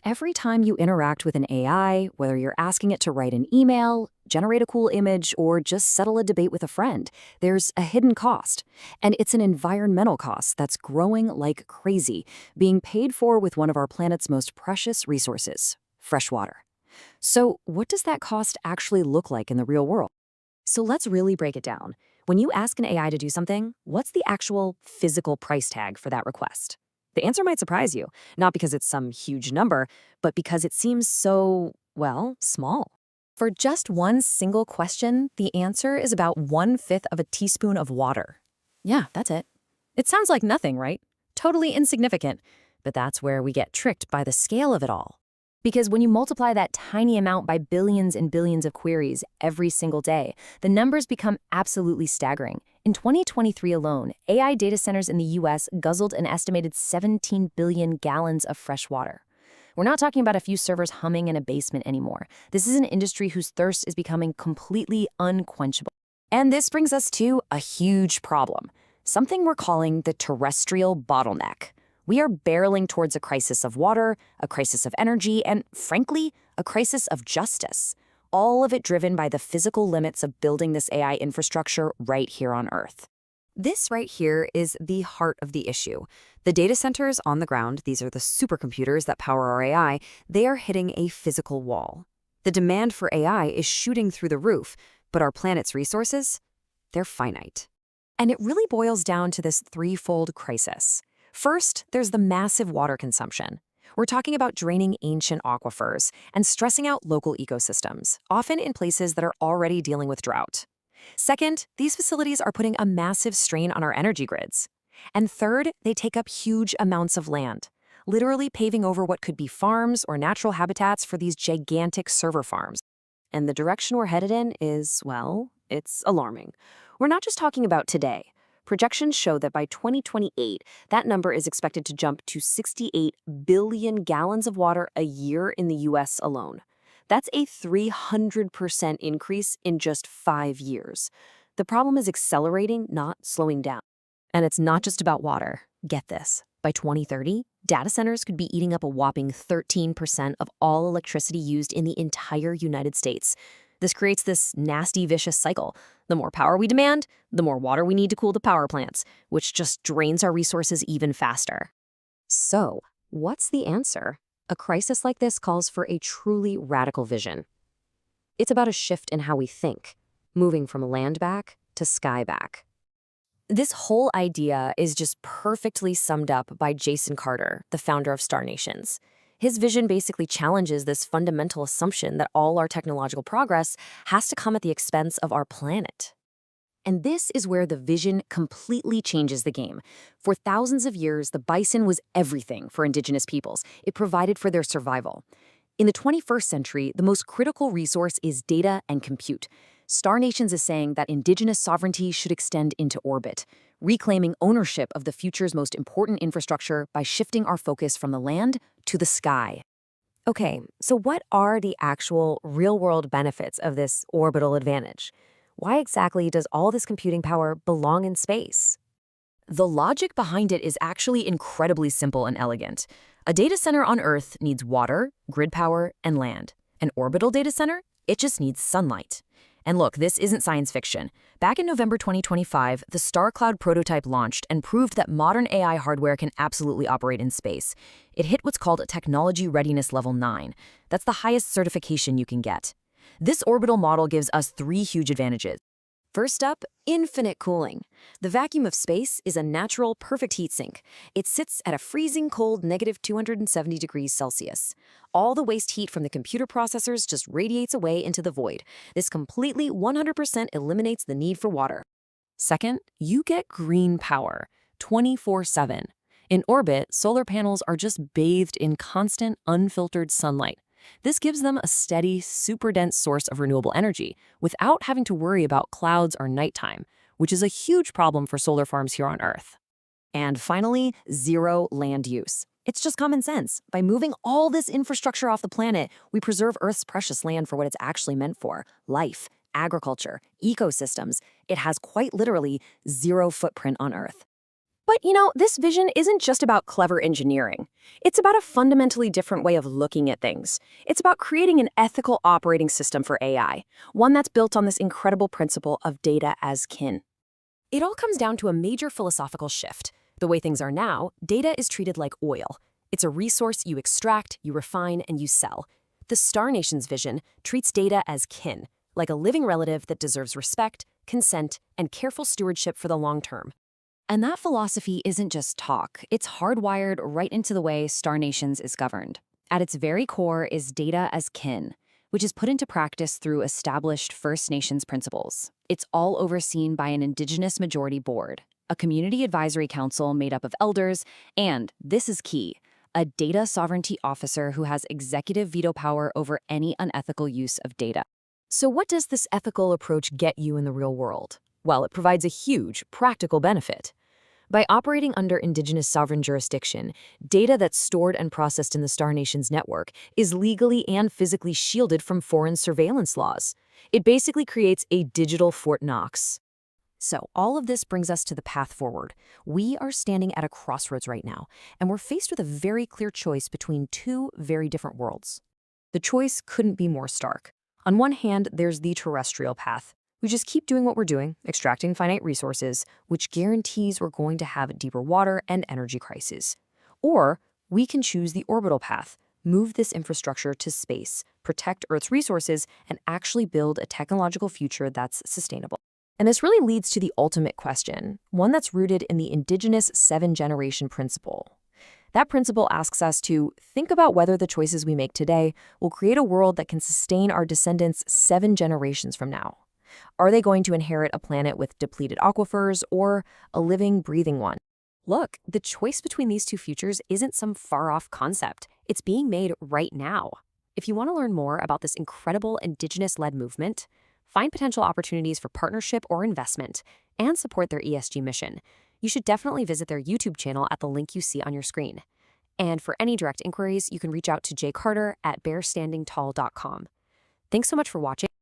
Every time you interact with an AI, whether you're asking it to write an email, generate a cool image, or just settle a debate with a friend, there's a hidden cost. And it's an environmental cost that's growing like crazy, being paid for with one of our planet's most precious resources, fresh water. So, what does that cost actually look like in the real world? So, let's really break it down. When you ask an AI to do something, what's the actual physical price tag for that request? The answer might surprise you, not because it's some huge number, but because it seems so, well, small. For just one single question, the answer is about 1/5 of a teaspoon of water. Yeah, that's it. It sounds like nothing, right? Totally insignificant. But that's where we get tricked by the scale of it all. Because when you multiply that tiny amount by billions and billions of queries every single day, the numbers become absolutely staggering. In 2023 alone, AI data centers in the US guzzled an estimated 17 billion gallons of fresh water. We're not talking about a few servers humming in a basement anymore. This is an industry whose thirst is becoming completely unquenchable. And this brings us to a huge problem, something we're calling the terrestrial bottleneck. We are barreling towards a crisis of water, a crisis of energy, and frankly, a crisis of justice. All of it driven by the physical limits of building this AI infrastructure right here on Earth. This right here is the heart of the issue. The data centers on the ground, these are the supercomputers that power our AI, they are hitting a physical wall. The demand for AI is shooting through the roof, but our planet's resources, they're finite. And it really boils down to this threefold crisis. First, there's the massive water consumption. We're talking about draining ancient aquifers and stressing out local ecosystems, often in places that are already dealing with drought. Second, these facilities are putting a massive strain on our energy grids. And third, they take up huge amounts of land, literally paving over what could be farms or natural habitats for these gigantic server farms. And the direction we're headed in is, well, it's alarming. We're not just talking about today. Projections show that by 2028, that number is expected to jump to 68 billion gallons of water a year in the US alone. That's a 300% increase in just 5 years. The problem is accelerating, not slowing down. And it's not just about water. Get this. By 2030, data centers could be eating up a whopping 13% of all electricity used in the entire United States. This creates this nasty, vicious cycle. The more power we demand, the more water we need to cool the power plants, which just drains our resources even faster. So, what's the answer? A crisis like this calls for a truly radical vision. It's about a shift in how we think, moving from land back to sky back. This whole idea is just perfectly summed up by Jason Carter, the founder of Star Nations. His vision basically challenges this fundamental assumption that all our technological progress has to come at the expense of our planet. And this is where the vision completely changes the game. For thousands of years, the bison was everything for indigenous peoples. It provided for their survival. In the 21st century, the most critical resource is data and compute. Star Nations is saying that indigenous sovereignty should extend into orbit, reclaiming ownership of the future's most important infrastructure by shifting our focus from the land to the sky. Okay, so what are the actual real-world benefits of this orbital advantage? Why exactly does all this computing power belong in space? The logic behind it is actually incredibly simple and elegant. A data center on Earth needs water, grid power, and land. An orbital data center? It just needs sunlight. And look, this isn't science fiction. Back in November 2025, the StarCloud prototype launched and proved that modern AI hardware can absolutely operate in space. It hit what's called a Technology Readiness Level 9. That's the highest certification you can get. This orbital model gives us 3 huge advantages. First up, infinite cooling. The vacuum of space is a natural, perfect heat sink. It sits at a freezing cold -270 degrees Celsius. All the waste heat from the computer processors just radiates away into the void. This completely 100% eliminates the need for water. Second, you get green power, 24/7. In orbit, solar panels are just bathed in constant, unfiltered sunlight. This gives them a steady, super dense source of renewable energy without having to worry about clouds or nighttime, which is a huge problem for solar farms here on Earth. And finally, zero land use. It's just common sense. By moving all this infrastructure off the planet, we preserve Earth's precious land for what it's actually meant for: life, agriculture, ecosystems. It has quite literally zero footprint on Earth. But, this vision isn't just about clever engineering. It's about a fundamentally different way of looking at things. It's about creating an ethical operating system for AI, one that's built on this incredible principle of data as kin. It all comes down to a major philosophical shift. The way things are now, data is treated like oil. It's a resource you extract, you refine, and you sell. The Star Nation's vision treats data as kin, like a living relative that deserves respect, consent, and careful stewardship for the long term. And that philosophy isn't just talk, it's hardwired right into the way Star Nations is governed. At its very core is data as kin, which is put into practice through established First Nations principles. It's all overseen by an Indigenous majority board, a community advisory council made up of elders, and, this is key, a data sovereignty officer who has executive veto power over any unethical use of data. So what does this ethical approach get you in the real world? Well, it provides a huge, practical benefit. By operating under Indigenous sovereign jurisdiction, data that's stored and processed in the Star Nations network is legally and physically shielded from foreign surveillance laws. It basically creates a digital Fort Knox. So all of this brings us to the path forward. We are standing at a crossroads right now, and we're faced with a very clear choice between two very different worlds. The choice couldn't be more stark. On one hand, there's the terrestrial path. We just keep doing what we're doing, extracting finite resources, which guarantees we're going to have deeper water and energy crises. Or we can choose the orbital path, move this infrastructure to space, protect Earth's resources, and actually build a technological future that's sustainable. And this really leads to the ultimate question, one that's rooted in the Indigenous seven-generation principle. That principle asks us to think about whether the choices we make today will create a world that can sustain our descendants 7 generations from now. Are they going to inherit a planet with depleted aquifers or a living, breathing one? Look, the choice between these two futures isn't some far-off concept. It's being made right now. If you want to learn more about this incredible Indigenous-led movement, find potential opportunities for partnership or investment, and support their ESG mission, you should definitely visit their YouTube channel at the link you see on your screen. And for any direct inquiries, you can reach out to Jay Carter at bearstandingtall.com. Thanks so much for watching.